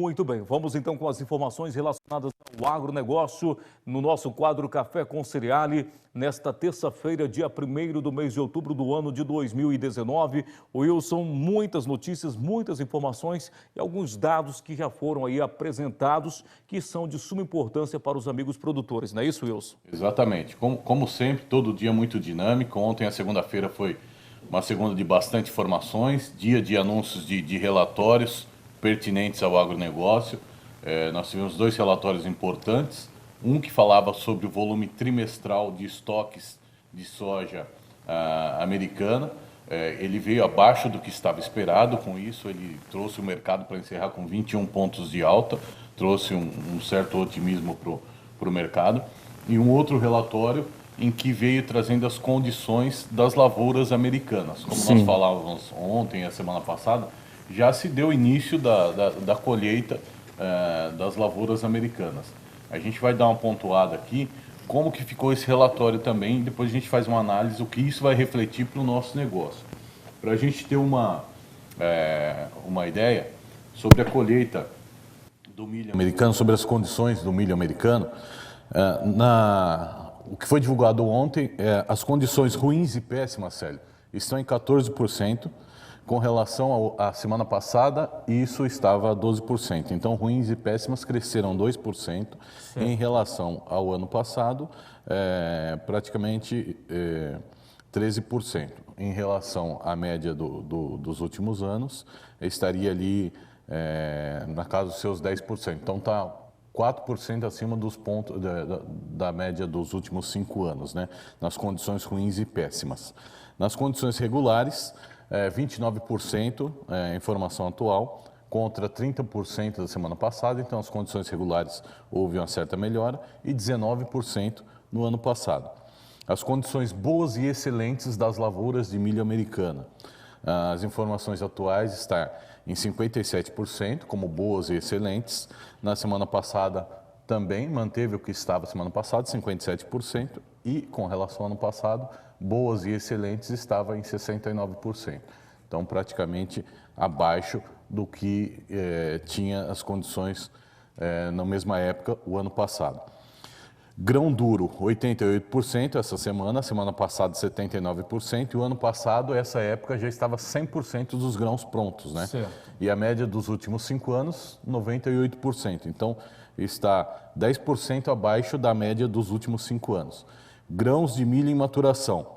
Muito bem, vamos então com as informações relacionadas ao agronegócio no nosso quadro Café com Cereale, nesta terça-feira, dia 1º do mês de outubro do ano de 2019. Wilson, muitas notícias, muitas informações e alguns dados que já foram aí apresentados que são de suma importância para os amigos produtores, não é isso, Wilson? Exatamente, como sempre, todo dia muito dinâmico. Ontem, a segunda-feira, foi uma segunda de bastante informações, dia de anúncios de relatórios pertinentes ao agronegócio. Nós tivemos 2 relatórios importantes, um que falava sobre o volume trimestral de estoques de soja americana. Ele veio abaixo do que estava esperado, com isso ele trouxe o mercado para encerrar com 21 pontos de alta, trouxe um certo otimismo para o mercado. E um outro relatório em que veio trazendo as condições das lavouras americanas. Como nós falávamos ontem e a semana passada, já se deu início da colheita das lavouras americanas. A gente vai dar uma pontuada aqui, como que ficou esse relatório também, e depois a gente faz uma análise, o que isso vai refletir para o nosso negócio. Para a gente ter uma ideia sobre a colheita do milho americano, sobre as condições do milho americano, o que foi divulgado ontem, as condições ruins e péssimas, Célio, estão em 14%, com relação à semana passada, isso estava a 12%. Então, ruins e péssimas cresceram 2%, em relação ao ano passado, praticamente 13%. Em relação à média dos últimos anos, estaria ali na casa dos seus 10%. Então, está 4% acima dos pontos da média dos últimos 5 anos, né? Nas condições ruins e péssimas. Nas condições regulares, 29% informação atual, contra 30% da semana passada, então as condições regulares houve uma certa melhora, e 19% no ano passado. As condições boas e excelentes das lavouras de milho americana. As informações atuais estão em 57%, como boas e excelentes. Na semana passada também manteve o que estava semana passada, 57%, e com relação ao ano passado, boas e excelentes estava em 69%. Então, praticamente abaixo do que tinha as condições na mesma época, o ano passado. Grão duro, 88% essa semana passada 79%, e o ano passado, essa época, já estava 100% dos grãos prontos, né? Certo. E a média dos últimos 5 anos, 98%. Então, está 10% abaixo da média dos últimos 5 anos. Grãos de milho em maturação.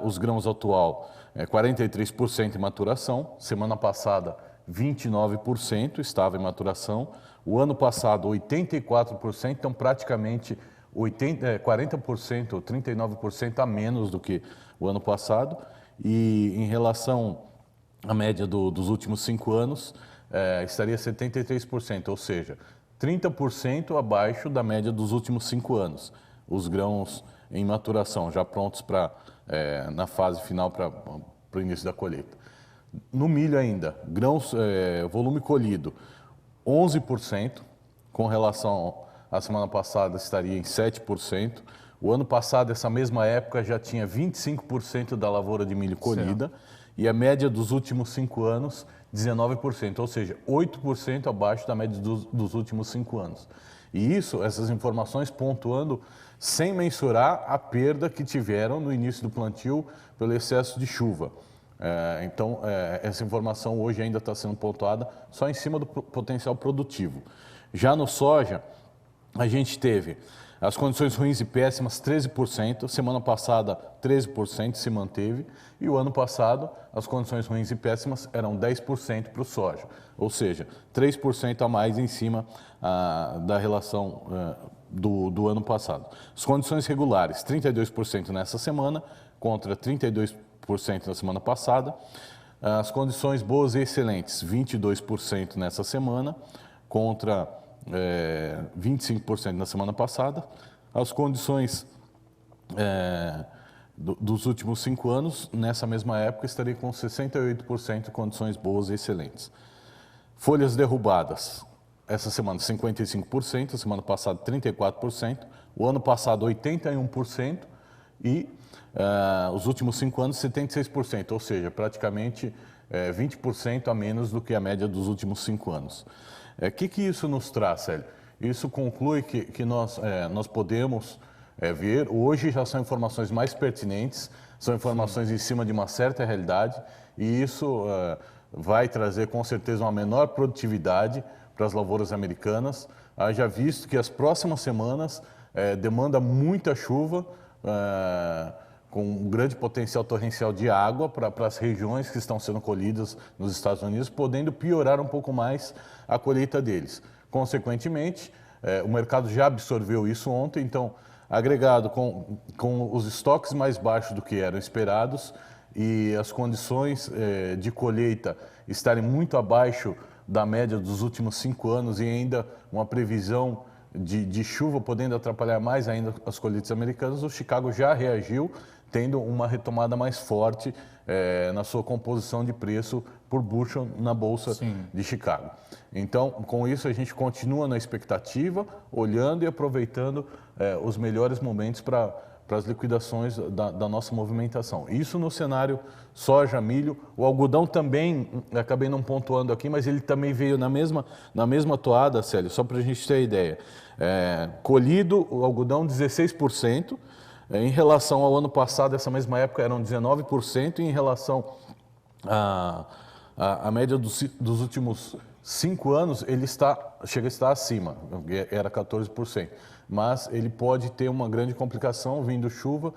Os grãos atual, 43% em maturação. Semana passada, 29% estava em maturação. O ano passado, 84%, então praticamente 40%, 39% a menos do que o ano passado. E em relação à média dos últimos 5 anos, estaria 73%, ou seja, 30% abaixo da média dos últimos 5 anos. Os grãos em maturação, já prontos na fase final para o início da colheita. No milho ainda, grãos, volume colhido, 11%, com relação à semana passada estaria em 7%. O ano passado, essa mesma época, já tinha 25% da lavoura de milho colhida, e a média dos últimos 5 anos, 19%, ou seja, 8% abaixo da média dos últimos 5 anos. E essas informações pontuando sem mensurar a perda que tiveram no início do plantio pelo excesso de chuva. Então, essa informação hoje ainda está sendo pontuada só em cima do potencial produtivo. Já no soja, a gente teve as condições ruins e péssimas, 13%, semana passada 13% se manteve, e o ano passado as condições ruins e péssimas eram 10% para o soja, ou seja, 3% a mais em cima da relação do ano passado. As condições regulares, 32% nessa semana, contra 32% na semana passada. As condições boas e excelentes, 22% nessa semana, contra 25% na semana passada. As condições dos últimos 5 anos, nessa mesma época, estaria com 68% de condições boas e excelentes. Folhas derrubadas, essa semana 55%, a semana passada 34%, o ano passado 81%, e os últimos 5 anos 76%, ou seja, praticamente 20% a menos do que a média dos últimos 5 anos. Que isso nos traz, Célio? Isso conclui que nós podemos ver, hoje já são informações mais pertinentes, são informações em cima de uma certa realidade, e isso vai trazer com certeza uma menor produtividade para as lavouras americanas. Haja visto que as próximas semanas demanda muita chuva, com um grande potencial torrencial de água para as regiões que estão sendo colhidas nos Estados Unidos, podendo piorar um pouco mais a colheita deles. Consequentemente, o mercado já absorveu isso ontem, então, agregado com os estoques mais baixos do que eram esperados e as condições de colheita estarem muito abaixo da média dos últimos 5 anos e ainda uma previsão de chuva podendo atrapalhar mais ainda as colheitas americanas, o Chicago já reagiu, tendo uma retomada mais forte na sua composição de preço por bushel na Bolsa de Chicago. Então, com isso, a gente continua na expectativa, olhando e aproveitando os melhores momentos para as liquidações da nossa movimentação. Isso no cenário soja, milho. O algodão também, acabei não pontuando aqui, mas ele também veio na mesma toada, Célio, só para a gente ter a ideia. Colhido o algodão 16%, em relação ao ano passado, essa mesma época eram 19%, e em relação à média dos últimos 5 anos, ele chega a estar acima, era 14%. Mas ele pode ter uma grande complicação, vindo chuva,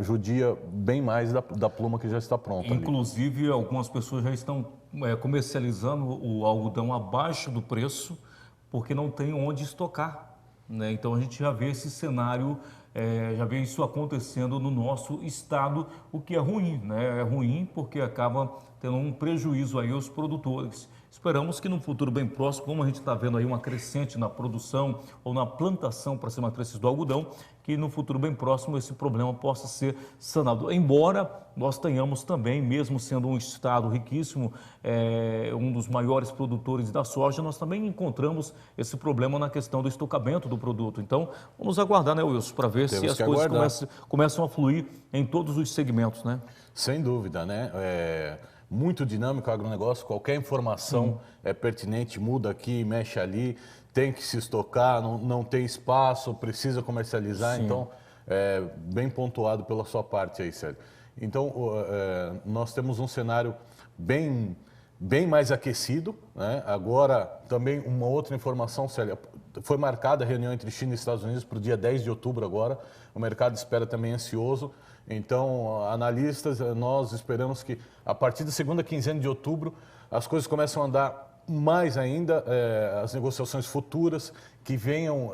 judia bem mais da pluma que já está pronta. Inclusive, algumas pessoas já estão comercializando o algodão abaixo do preço, porque não tem onde estocar, né? Então a gente já vê esse cenário, já vê isso acontecendo no nosso estado, o que é ruim, né? É ruim porque acaba tendo um prejuízo aí aos produtores. Esperamos que no futuro bem próximo, como a gente está vendo aí uma crescente na produção ou na plantação para ser matrizes do algodão, que no futuro bem próximo esse problema possa ser sanado. Embora nós tenhamos também, mesmo sendo um estado riquíssimo, um dos maiores produtores da soja, nós também encontramos esse problema na questão do estocamento do produto. Então, vamos aguardar, né, Wilson, para ver se as coisas começam a fluir em todos os segmentos, né? Sem dúvida, né? Muito dinâmico o agronegócio, qualquer informação é pertinente, muda aqui, mexe ali, tem que se estocar, não tem espaço, precisa comercializar. Sim. Então, bem pontuado pela sua parte aí, Sérgio. Então, nós temos um cenário bem mais aquecido, né? Agora, também uma outra informação, Sérgio, foi marcada a reunião entre China e Estados Unidos para o dia 10 de outubro agora, o mercado espera também ansioso. Então, analistas, nós esperamos que a partir da segunda quinzena de outubro as coisas começam a andar mais ainda, as negociações futuras, que venham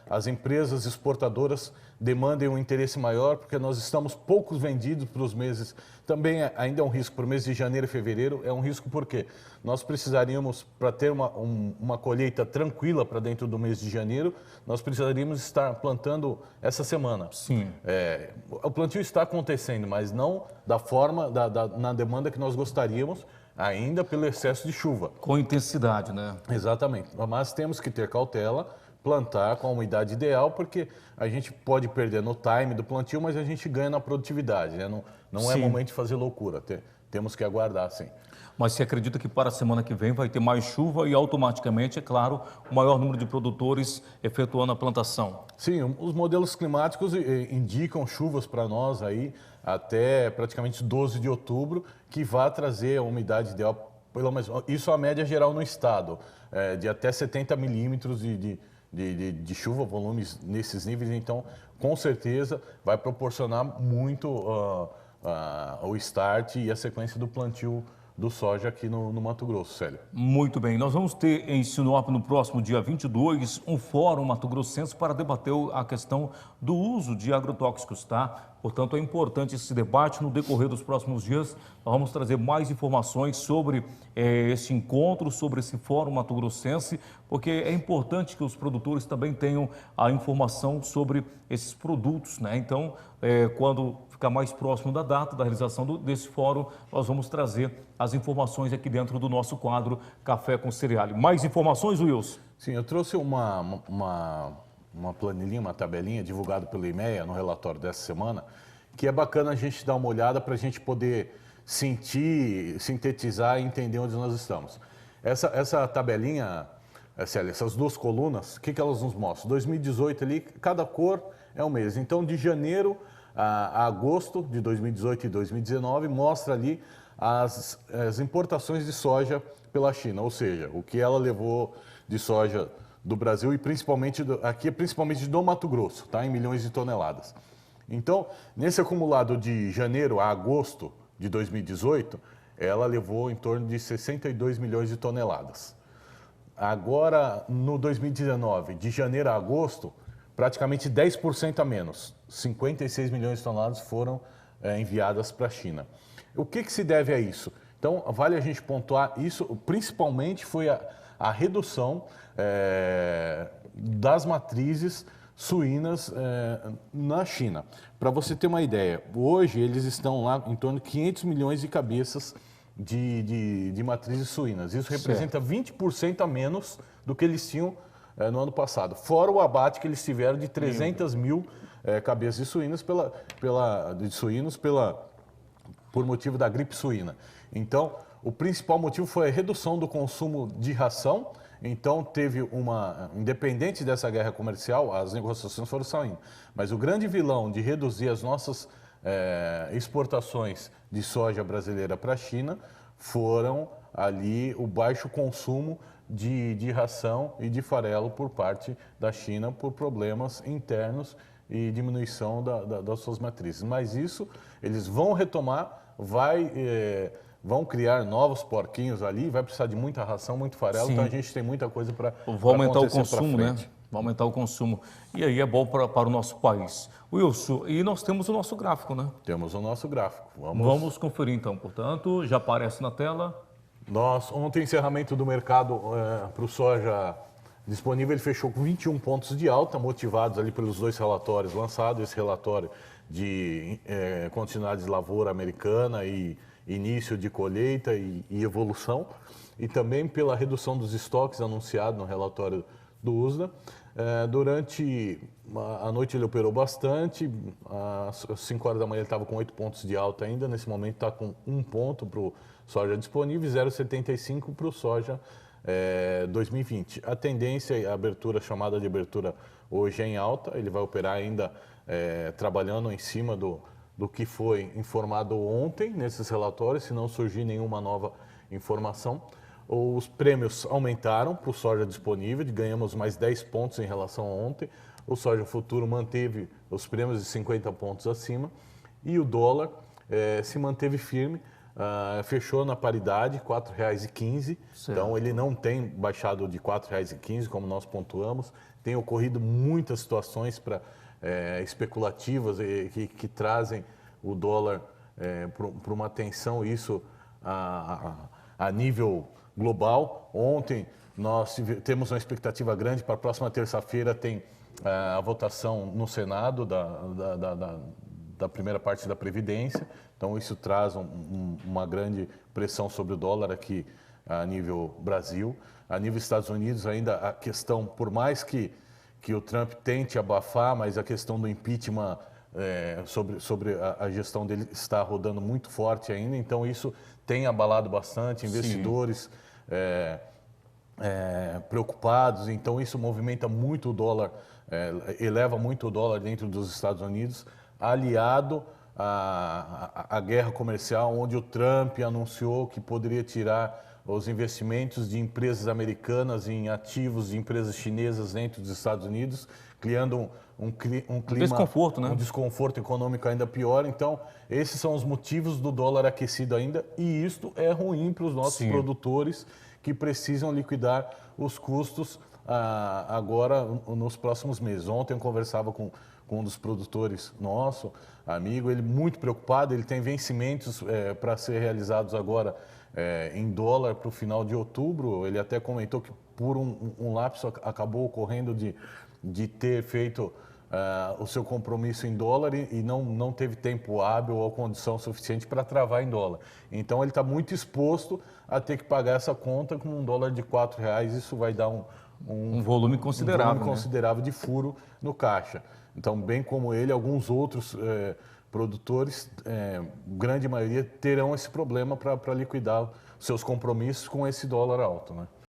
as empresas exportadoras demandem um interesse maior, porque nós estamos poucos vendidos para os meses. Também ainda é um risco para o mês de janeiro e fevereiro, é um risco porque nós precisaríamos, para ter uma colheita tranquila para dentro do mês de janeiro, nós precisaríamos estar plantando essa semana. Sim. O plantio está acontecendo, mas não da forma, na demanda que nós gostaríamos, ainda pelo excesso de chuva. Com intensidade, né? Exatamente. Mas temos que ter cautela, plantar com a umidade ideal, porque a gente pode perder no time do plantio, mas a gente ganha na produtividade, né? Não é momento de fazer loucura, temos que aguardar, sim. Mas você acredita que para a semana que vem vai ter mais chuva e automaticamente, é claro, o maior número de produtores efetuando a plantação? Sim, os modelos climáticos indicam chuvas para nós aí até praticamente 12 de outubro, que vai trazer a umidade ideal, pelo menos isso é a média geral no estado, de até 70 milímetros de chuva, volumes nesses níveis. Então, com certeza, vai proporcionar muito o start e a sequência do plantio do soja aqui no Mato Grosso, Célio. Muito bem. Nós vamos ter em Sinop, no próximo dia 22, um fórum mato-grossense para debater a questão do uso de agrotóxicos, tá? Portanto, é importante esse debate. No decorrer dos próximos dias, nós vamos trazer mais informações sobre esse encontro, sobre esse fórum mato-grossense, porque é importante que os produtores também tenham a informação sobre esses produtos, né? Então, quando ficar mais próximo da data da realização desse fórum, nós vamos trazer as informações aqui dentro do nosso quadro Café com Cereal. Mais informações, Wilson? Sim, eu trouxe uma planilhinha, uma tabelinha divulgada pelo IMEA no relatório dessa semana, que é bacana a gente dar uma olhada para a gente poder sentir, sintetizar e entender onde nós estamos. Essa tabelinha, Célia, essas duas colunas, o que elas nos mostram? 2018 ali, cada cor é um mês. Então, de janeiro a agosto de 2018 e 2019, mostra ali as importações de soja pela China, ou seja, o que ela levou de soja do Brasil e principalmente, principalmente do Mato Grosso, tá? Em milhões de toneladas. Então, nesse acumulado de janeiro a agosto de 2018, ela levou em torno de 62 milhões de toneladas. Agora, no 2019, de janeiro a agosto, praticamente 10% a menos. 56 milhões de toneladas foram enviadas para a China. O que se deve a isso? Então, vale a gente pontuar isso, principalmente foi a redução das matrizes suínas na China. Para você ter uma ideia, hoje eles estão lá em torno de 500 milhões de cabeças de matrizes suínas. Isso representa 20% a menos do que eles tinham no ano passado. Fora o abate que eles tiveram de 300 mil cabeças de suínos por motivo da gripe suína. Então, o principal motivo foi a redução do consumo de ração. Então, independente dessa guerra comercial, as negociações foram saindo. Mas o grande vilão de reduzir as nossas exportações de soja brasileira para a China foram ali o baixo consumo de ração e de farelo por parte da China por problemas internos e diminuição das suas matrizes. Mas isso eles vão retomar, vão criar novos porquinhos ali, vai precisar de muita ração, muito farelo, Sim. Então a gente tem muita coisa para Vai aumentar o consumo, né? Vai aumentar o consumo. E aí é bom para o nosso país. Wilson, e nós temos o nosso gráfico, né? Temos o nosso gráfico. Vamos conferir então, portanto, já aparece na tela. Ontem, encerramento do mercado para o soja disponível, ele fechou com 21 pontos de alta, motivados ali pelos dois relatórios lançados, esse relatório de continuidade de lavoura americana e início de colheita e evolução, e também pela redução dos estoques anunciado no relatório do USDA. Durante a noite ele operou bastante, às 5 horas da manhã ele estava com 8 pontos de alta ainda, nesse momento está com 1 ponto para o soja disponível e 0,75 para o soja 2020. A tendência, a abertura, chamada de abertura hoje é em alta, ele vai operar ainda trabalhando em cima do que foi informado ontem nesses relatórios, se não surgir nenhuma nova informação. Os prêmios aumentaram para o soja disponível, ganhamos mais 10 pontos em relação a ontem. O soja futuro manteve os prêmios de 50 pontos acima e o dólar se manteve firme, fechou na paridade, R$ 4,15. Então ele não tem baixado de R$ 4,15, como nós pontuamos. Tem ocorrido muitas situações especulativas que trazem o dólar para uma tensão, isso a nível global. Ontem nós temos uma expectativa grande para a próxima terça-feira, tem a votação no Senado da primeira parte da Previdência, então isso traz uma grande pressão sobre o dólar aqui a nível Brasil. A nível Estados Unidos ainda a questão, por mais que o Trump tente abafar, mas a questão do impeachment sobre a gestão dele está rodando muito forte ainda, então isso tem abalado bastante, investidores preocupados, então isso movimenta muito o dólar, eleva muito o dólar dentro dos Estados Unidos, aliado à guerra comercial, onde o Trump anunciou que poderia tirar os investimentos de empresas americanas em ativos de empresas chinesas dentro dos Estados Unidos, criando um clima, desconforto, né? Um desconforto econômico ainda pior. Então, esses são os motivos do dólar aquecido ainda, e isto é ruim para os nossos produtores que precisam liquidar os custos agora nos próximos meses. Ontem eu conversava com um dos produtores nosso, amigo, ele muito preocupado, ele tem vencimentos para ser realizados agora em dólar para o final de outubro. Ele até comentou que por um lapso acabou ocorrendo de ter feito o seu compromisso em dólar e não teve tempo hábil ou condição suficiente para travar em dólar. Então ele está muito exposto a ter que pagar essa conta com um dólar de R$ 4,00, isso vai dar um volume considerável, considerável de furo no caixa. Então, bem como ele, alguns outros produtores, grande maioria, terão esse problema para liquidar seus compromissos com esse dólar alto, né?